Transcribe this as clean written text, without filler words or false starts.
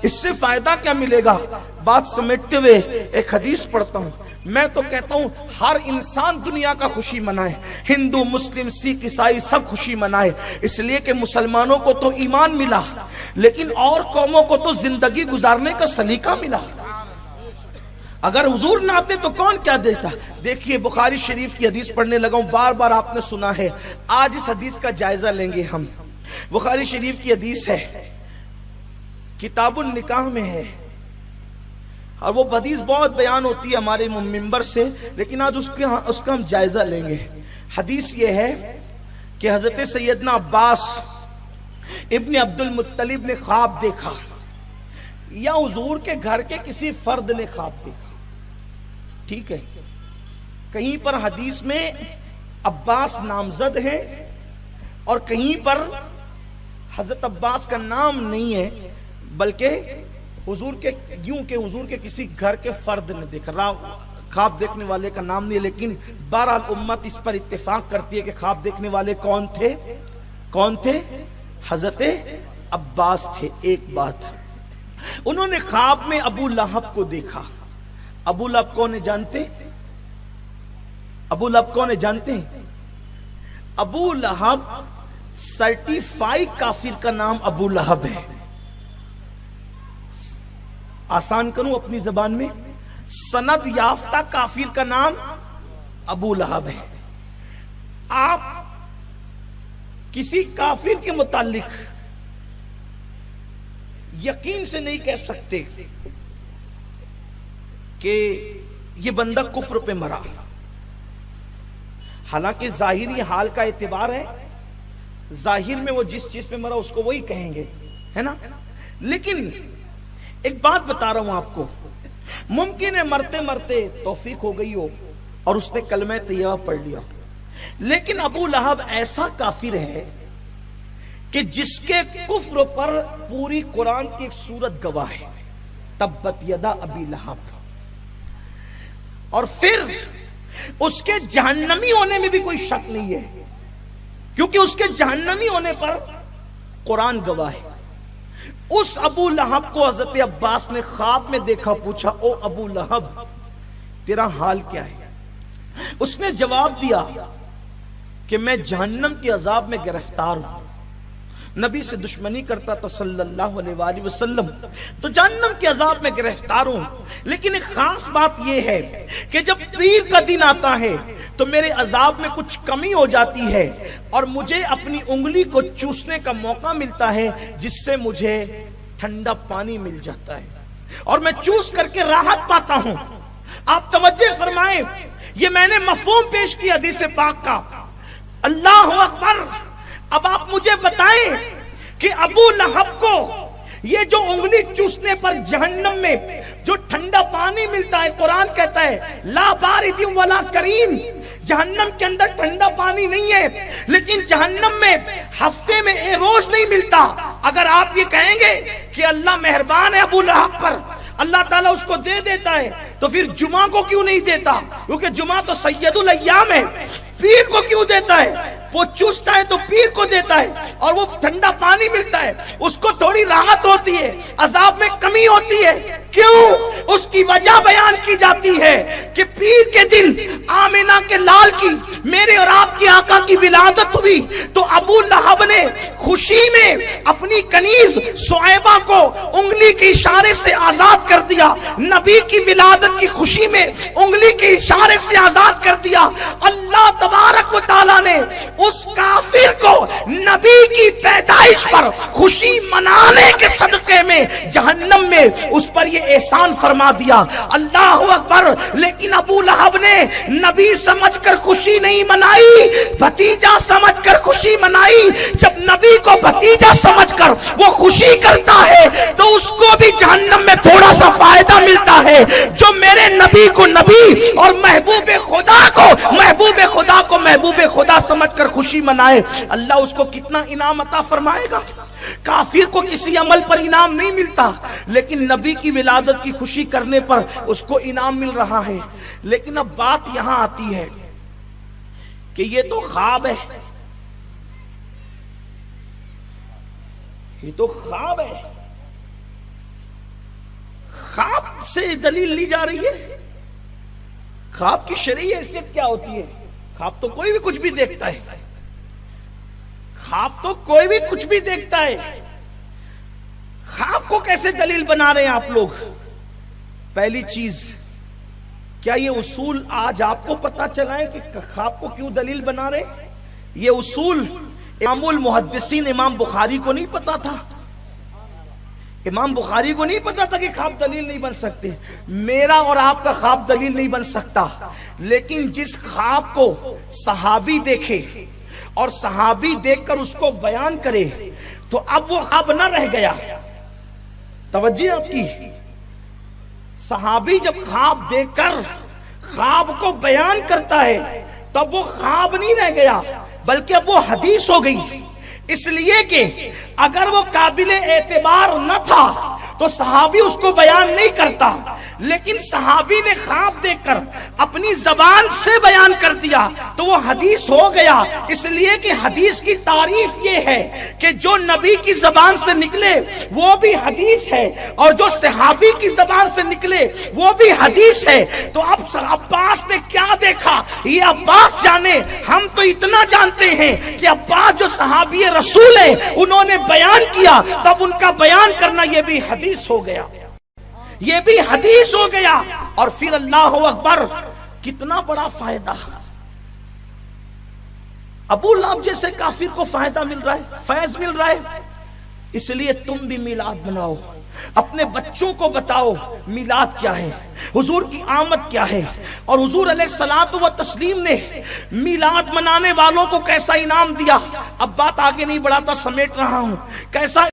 اس سے فائدہ کیا ملے گا؟ بات سمیٹتے ہوئے ایک حدیث پڑھتا ہوں. میں تو کہتا ہوں ہر انسان دنیا کا خوشی منائے، ہندو مسلم سکھ عیسائی سب خوشی منائے، اس لیے کہ مسلمانوں کو تو ایمان ملا لیکن اور قوموں کو تو زندگی گزارنے کا سلیقہ ملا. اگر حضور نہ آتے تو کون کیا دیتا؟ دیکھیے بخاری شریف کی حدیث پڑھنے لگا ہوں، بار بار آپ نے سنا ہے، آج اس حدیث کا جائزہ لیں گے ہم. بخاری شریف کی حدیث ہے، کتاب النکاح میں ہے، اور وہ حدیث بہت بیان ہوتی ہے ہمارے ممبر سے، لیکن آج اس کا ہم جائزہ لیں گے. حدیث یہ ہے کہ حضرت سیدنا عباس ابن عبد المطلب نے خواب دیکھا، یا حضور کے گھر کے کسی فرد نے خواب دیکھا. ٹھیک ہے، کہیں پر حدیث میں عباس نامزد ہے اور کہیں پر حضرت عباس کا نام نہیں ہے، بلکہ حضور کے کسی گھر کے فرد نے دیکھا. خواب دیکھنے والے کا نام نہیں ہے، لیکن بہرحال امت اس پر اتفاق کرتی ہے کہ خواب دیکھنے والے کون تھے؟ حضرت عباس تھے. ایک بات، انہوں نے خواب میں ابو لہب کو دیکھا. ابو لہب کون ہے جانتے؟ ابو لہب سرٹیفائی کافر کا نام ابو لہب ہے. آسان کروں اپنی زبان میں، سند یافتہ کافر کا نام ابو لہب ہے. آپ کسی کافر کے متعلق یقین سے نہیں کہہ سکتے کہ یہ بندہ کفر پہ مرا، حالانکہ ظاہری حال کا اعتبار ہے، ظاہر میں وہ جس چیز پہ مرا اس کو وہی کہیں گے، ہے نا. لیکن ایک بات بتا رہا ہوں آپ کو، ممکن ہے مرتے مرتے توفیق ہو گئی ہو اور اس نے کلمہ طیبہ پڑھ لیا، لیکن ابو لہب ایسا کافر ہے کہ جس کے کفر پر پوری قرآن کی ایک سورت گواہ ہے، تبت یدا ابی لہب. اور پھر اس کے جہنمی ہونے میں بھی کوئی شک نہیں ہے، کیونکہ اس کے جہنمی ہونے پر قرآن گواہ ہے. اس ابو لہب کو حضرت عباس نے خواب میں دیکھا، پوچھا او ابو لہب تیرا حال کیا ہے؟ اس نے جواب دیا کہ میں جہنم کے عذاب میں گرفتار ہوں. نبی سے دشمنی کرتا تھا صلی اللہ علیہ وآلہ وسلم، تو جہنم کے عذاب میں گرفتار ہوں. لیکن ایک خاص بات یہ ہے کہ جب پیر کا دن آتا ہے تو میرے عذاب میں کچھ کمی ہو جاتی ہے اور مجھے اپنی انگلی کو چوسنے کا موقع ملتا ہے، جس سے مجھے ٹھنڈا پانی مل جاتا ہے اور میں چوس کر کے راحت پاتا ہوں. آپ توجہ فرمائیں، یہ میں نے مفہوم پیش کیا حدیث پاک کا. اللہ اکبر. اب آپ مجھے بتائیں کہ ابو لہب کو یہ جو انگلی چوسنے پر جہنم میں جو ٹھنڈا پانی ملتا ہے، قرآن کہتا ہے لا بارد ولا کریم، جہنم کے اندر ٹھنڈا پانی نہیں ہے، لیکن جہنم میں ہفتے میں ایک روز نہیں ملتا. اگر آپ یہ کہیں گے کہ اللہ مہربان ہے ابو لہب پر، اللہ تعالیٰ اس کو دے دیتا ہے، تو پھر جمعہ کو کیوں نہیں دیتا؟ کیونکہ جمعہ تو سید الایام ہے. پیر کو کیوں دیتا ہے؟ وہ چوستا ہے تو پیر کو دیتا ہے، اور وہ ٹھنڈا پانی ملتا ہے، اس کو تھوڑی راحت ہوتی ہے، عذاب میں کمی ہوتی ہے. کیوں؟ اس کی وجہ بیان کی جاتی ہے کہ پیر کے دن آمینہ کے لال کی، میرے اور آپ کی آقا کی ولادت ہوئی، تو ابو لہب نے خوشی میں اپنی کنیز صہیبہ کو انگلی کے اشارے سے آزاد کر دیا. نبی کی ولادت کی خوشی میں انگلی کے اشارے سے آزاد کر دیا. اللہ تبارک و تعالیٰ نے اس کافر کو نبی کی پیدائش پر خوشی منانے کے صدقے میں جہنم میں اس پر یہ احسان فرما دیا. اللہ اکبر. لیکن ابو لہب نے نبی سمجھ کر خوشی نہیں منائی، بھتیجا سمجھ کر خوشی منائی. جب نبی کو بھتیجا سمجھ کر وہ خوشی کرتا ہے تو اس کو بھی جہنم میں تھوڑا سا فائدہ ملتا ہے. جو میرے نبی کو نبی اور محبوب خدا کو محبوب خدا سمجھ کر خوشی منائے، اللہ اس کو کتنا انعام عطا فرمائے گا. کافر کو کسی عمل پر انعام نہیں ملتا، لیکن نبی کی ولادت کی خوشی کرنے پر اس کو انعام مل رہا ہے. لیکن اب بات یہاں آتی ہے کہ یہ تو خواب ہے، یہ تو خواب ہے. سے دلیل لی جا رہی ہے؟ خواب کی شرعی حیثیت کیا ہوتی ہے؟ خواب تو کوئی بھی کچھ بھی دیکھتا ہے، خواب تو کوئی بھی کچھ بھی دیکھتا ہے، خواب کو کیسے دلیل بنا رہے ہیں آپ لوگ؟ پہلی چیز، کیا یہ اصول آج آپ کو پتا چلا ہے کہ خواب کو کیوں دلیل بنا رہے ہیں؟ یہ اصول امام المحدثین امام بخاری کو نہیں پتا تھا، امام بخاری کو نہیں پتا تھا کہ خواب دلیل نہیں بن سکتے۔ میرا اور آپ کا خواب دلیل نہیں بن سکتا، لیکن جس خواب کو صحابی دیکھے اور صحابی دیکھ کر اس کو بیان کرے تو اب وہ خواب نہ رہ گیا۔ توجہ آپ کی، صحابی جب خواب دیکھ کر خواب کو بیان کرتا ہے تب وہ خواب نہیں رہ گیا بلکہ اب وہ حدیث ہو گئی، اس لیے کہ اگر وہ قابل اعتبار نہ تھا تو صحابی اس کو بیان نہیں کرتا، لیکن صحابی نے خواب دیکھ کر اپنی زبان سے بیان کر دیا تو وہ حدیث ہو گیا۔ اس لیے کہ حدیث کی تعریف یہ ہے کہ جو نبی کی زبان سے نکلے وہ بھی حدیث ہے، اور جو صحابی کی زبان سے نکلے وہ بھی حدیث ہے۔ تو اب عباس نے کیا دیکھا یہ عباس جانے، ہم تو اتنا جانتے ہیں کہ عباس جو صحابی رسول ہیں انہوں نے بیان کیا، تب ان کا بیان کرنا یہ بھی حدیث ہو گیا، یہ بھی حدیث ہو گیا۔ اور پھر اللہ اکبر، کتنا بڑا فائدہ، ابو لہب جیسے کافر کو فائدہ مل رہا ہے، فیض مل رہا ہے۔ اس لیے تم بھی میلاد مناؤ، اپنے بچوں کو بتاؤ میلاد کیا ہے، حضور کی آمد کیا ہے، اور حضور علیہ الصلوۃ والتسلیم نے میلاد منانے والوں کو کیسا انعام دیا۔ اب بات آگے نہیں بڑھاتا، سمیٹ رہا ہوں، کیسا